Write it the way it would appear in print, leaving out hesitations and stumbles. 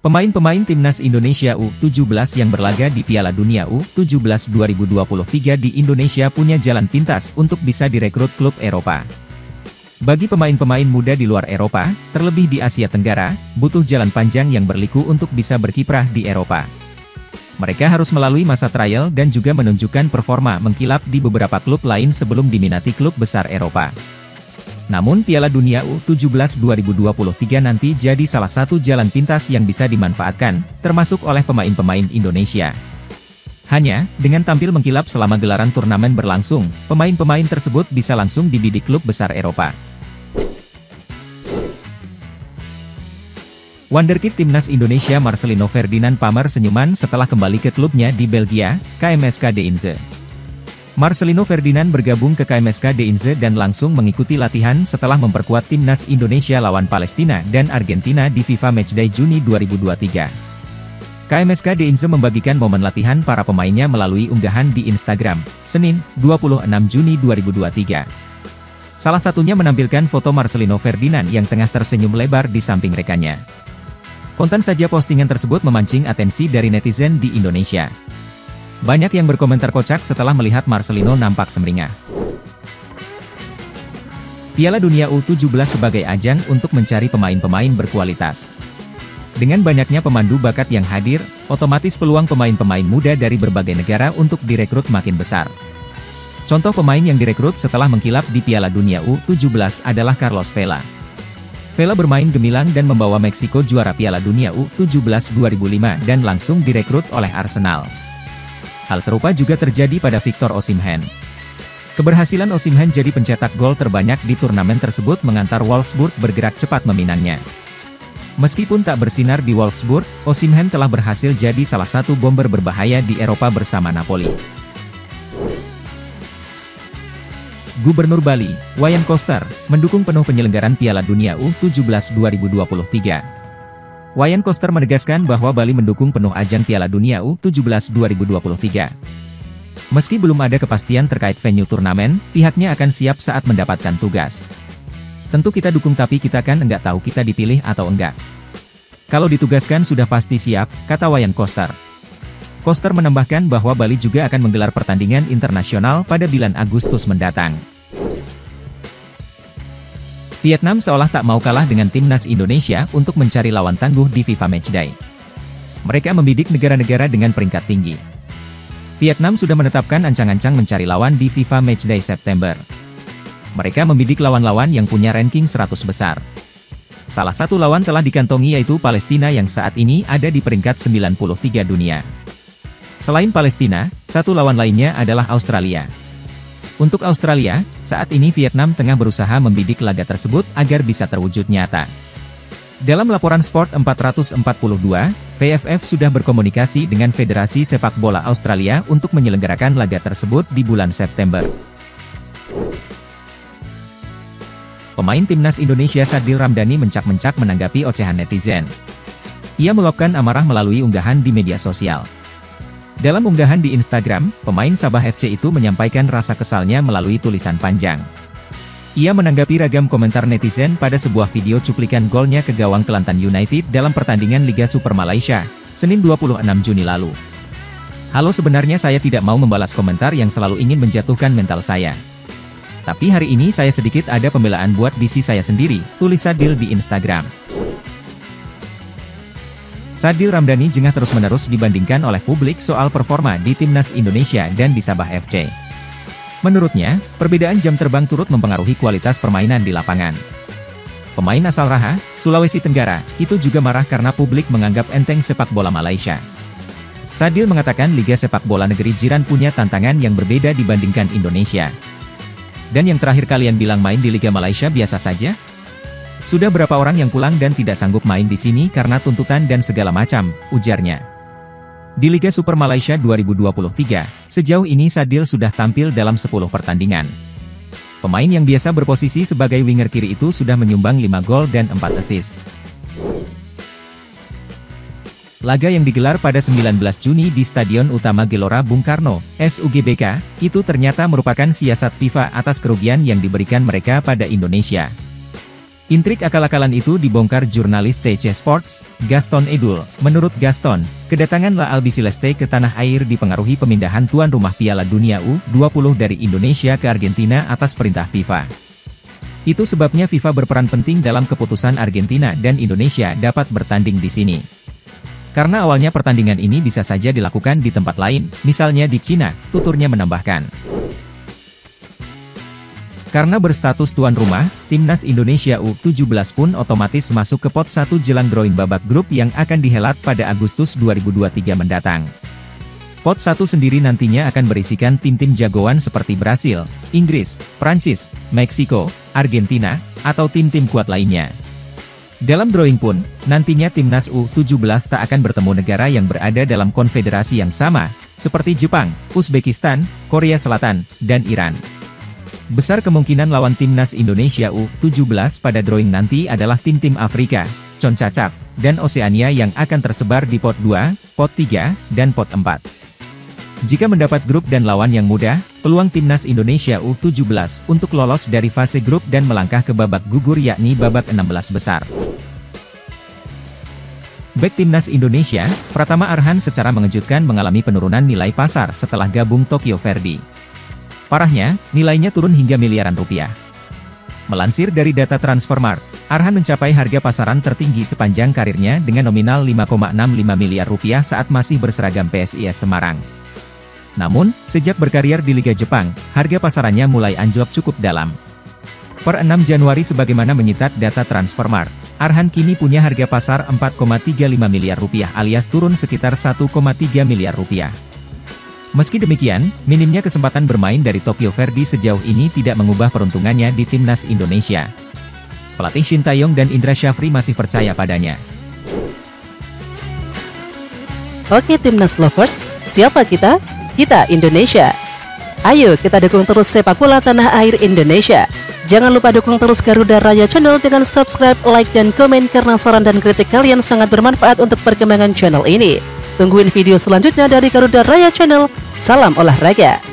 Pemain-pemain Timnas Indonesia U17 yang berlaga di Piala Dunia U17 2023 di Indonesia punya jalan pintas untuk bisa direkrut klub Eropa. Bagi pemain-pemain muda di luar Eropa, terlebih di Asia Tenggara, butuh jalan panjang yang berliku untuk bisa berkiprah di Eropa. Mereka harus melalui masa trial dan juga menunjukkan performa mengkilap di beberapa klub lain sebelum diminati klub besar Eropa. Namun Piala Dunia U17 2023 nanti jadi salah satu jalan pintas yang bisa dimanfaatkan, termasuk oleh pemain-pemain Indonesia. Hanya, dengan tampil mengkilap selama gelaran turnamen berlangsung, pemain-pemain tersebut bisa langsung dibidik klub besar Eropa. Wonderkid Timnas Indonesia Marcelino Ferdinand pamer senyuman setelah kembali ke klubnya di Belgia, KMSK Deinze. Marcelino Ferdinand bergabung ke KMSK Deinze dan langsung mengikuti latihan setelah memperkuat Timnas Indonesia lawan Palestina dan Argentina di FIFA Matchday Juni 2023. KMSK Deinze membagikan momen latihan para pemainnya melalui unggahan di Instagram, Senin, 26 Juni 2023. Salah satunya menampilkan foto Marcelino Ferdinand yang tengah tersenyum lebar di samping rekannya. Konten saja postingan tersebut memancing atensi dari netizen di Indonesia. Banyak yang berkomentar kocak setelah melihat Marcelino nampak sumringah. Piala Dunia U17 sebagai ajang untuk mencari pemain-pemain berkualitas. Dengan banyaknya pemandu bakat yang hadir, otomatis peluang pemain-pemain muda dari berbagai negara untuk direkrut makin besar. Contoh pemain yang direkrut setelah mengkilap di Piala Dunia U17 adalah Carlos Vela. Vela bermain gemilang dan membawa Meksiko juara Piala Dunia U17 2005 dan langsung direkrut oleh Arsenal. Hal serupa juga terjadi pada Victor Osimhen. Keberhasilan Osimhen jadi pencetak gol terbanyak di turnamen tersebut mengantar Wolfsburg bergerak cepat meminangnya. Meskipun tak bersinar di Wolfsburg, Osimhen telah berhasil jadi salah satu bomber berbahaya di Eropa bersama Napoli. Gubernur Bali, Wayan Koster, mendukung penuh penyelenggaraan Piala Dunia U17 2023. Wayan Koster menegaskan bahwa Bali mendukung penuh ajang Piala Dunia U17 2023. Meski belum ada kepastian terkait venue turnamen, pihaknya akan siap saat mendapatkan tugas. Tentu kita dukung tapi kita kan enggak tahu kita dipilih atau enggak. Kalau ditugaskan sudah pasti siap, kata Wayan Koster. Koster menambahkan bahwa Bali juga akan menggelar pertandingan internasional pada bulan Agustus mendatang. Vietnam seolah tak mau kalah dengan Timnas Indonesia untuk mencari lawan tangguh di FIFA Matchday. Mereka membidik negara-negara dengan peringkat tinggi. Vietnam sudah menetapkan ancang-ancang mencari lawan di FIFA Matchday September. Mereka membidik lawan-lawan yang punya ranking 100 besar. Salah satu lawan telah dikantongi yaitu Palestina yang saat ini ada di peringkat 93 dunia. Selain Palestina, satu lawan lainnya adalah Australia. Untuk Australia, saat ini Vietnam tengah berusaha membidik laga tersebut agar bisa terwujud nyata. Dalam laporan Sport 442, VFF sudah berkomunikasi dengan Federasi Sepak Bola Australia untuk menyelenggarakan laga tersebut di bulan September. Pemain Timnas Indonesia Sadil Ramdhani mencak-mencak menanggapi ocehan netizen. Ia meluapkan amarah melalui unggahan di media sosial. Dalam unggahan di Instagram, pemain Sabah FC itu menyampaikan rasa kesalnya melalui tulisan panjang. Ia menanggapi ragam komentar netizen pada sebuah video cuplikan golnya ke gawang Kelantan United dalam pertandingan Liga Super Malaysia, Senin 26 Juni lalu. Halo, sebenarnya saya tidak mau membalas komentar yang selalu ingin menjatuhkan mental saya. Tapi hari ini saya sedikit ada pembelaan buat diri saya sendiri, tulis Sadil di Instagram. Sadil Ramdhani jengah terus-menerus dibandingkan oleh publik soal performa di Timnas Indonesia dan di Sabah FC. Menurutnya, perbedaan jam terbang turut mempengaruhi kualitas permainan di lapangan. Pemain asal Raha, Sulawesi Tenggara, itu juga marah karena publik menganggap enteng sepak bola Malaysia. Sadil mengatakan Liga Sepak Bola Negeri Jiran punya tantangan yang berbeda dibandingkan Indonesia. Dan yang terakhir kalian bilang main di Liga Malaysia biasa saja? Sudah berapa orang yang pulang dan tidak sanggup main di sini karena tuntutan dan segala macam, ujarnya. Di Liga Super Malaysia 2023, sejauh ini Sadil sudah tampil dalam 10 pertandingan. Pemain yang biasa berposisi sebagai winger kiri itu sudah menyumbang 5 gol dan 4 assist. Laga yang digelar pada 19 Juni di Stadion Utama Gelora Bung Karno, SUGBK, itu ternyata merupakan siasat FIFA atas kerugian yang diberikan mereka pada Indonesia. Intrik akal-akalan itu dibongkar jurnalis TC Sports, Gaston Edul. Menurut Gaston, kedatangan La Albiceleste ke tanah air dipengaruhi pemindahan tuan rumah Piala Dunia U20 dari Indonesia ke Argentina atas perintah FIFA. Itu sebabnya FIFA berperan penting dalam keputusan Argentina dan Indonesia dapat bertanding di sini. Karena awalnya pertandingan ini bisa saja dilakukan di tempat lain, misalnya di Cina, tuturnya menambahkan. Karena berstatus tuan rumah, Timnas Indonesia U17 pun otomatis masuk ke pot 1 jelang drawing babak grup yang akan dihelat pada Agustus 2023 mendatang. Pot 1 sendiri nantinya akan berisikan tim-tim jagoan seperti Brasil, Inggris, Prancis, Meksiko, Argentina, atau tim-tim kuat lainnya. Dalam drawing pun, nantinya Timnas U17 tak akan bertemu negara yang berada dalam konfederasi yang sama, seperti Jepang, Uzbekistan, Korea Selatan, dan Iran. Besar kemungkinan lawan Timnas Indonesia U17 pada drawing nanti adalah tim-tim Afrika, CONCACAF, dan Oseania yang akan tersebar di pot 2, pot 3, dan pot 4. Jika mendapat grup dan lawan yang mudah, peluang Timnas Indonesia U17 untuk lolos dari fase grup dan melangkah ke babak gugur yakni babak 16 besar. Bek Timnas Indonesia, Pratama Arhan secara mengejutkan mengalami penurunan nilai pasar setelah gabung Tokyo Verdy. Parahnya, nilainya turun hingga miliaran rupiah. Melansir dari data Transfermarkt, Arhan mencapai harga pasaran tertinggi sepanjang karirnya dengan nominal 5,65 miliar rupiah saat masih berseragam PSIS Semarang. Namun, sejak berkarir di Liga Jepang, harga pasarannya mulai anjlok cukup dalam. Per 6 Januari sebagaimana menyitat data Transfermarkt, Arhan kini punya harga pasar 4,35 miliar rupiah alias turun sekitar 1,3 miliar rupiah. Meski demikian, minimnya kesempatan bermain dari Tokyo Verdy sejauh ini tidak mengubah peruntungannya di Timnas Indonesia. Pelatih Shin Taeyong dan Indra Syafri masih percaya padanya. Oke Timnas Lovers, siapa kita? Kita Indonesia. Ayo kita dukung terus sepak bola tanah air Indonesia. Jangan lupa dukung terus Garuda Raya Channel dengan subscribe, like, dan komen karena saran dan kritik kalian sangat bermanfaat untuk perkembangan channel ini. Tungguin video selanjutnya dari Garuda Raya Channel. Salam olahraga.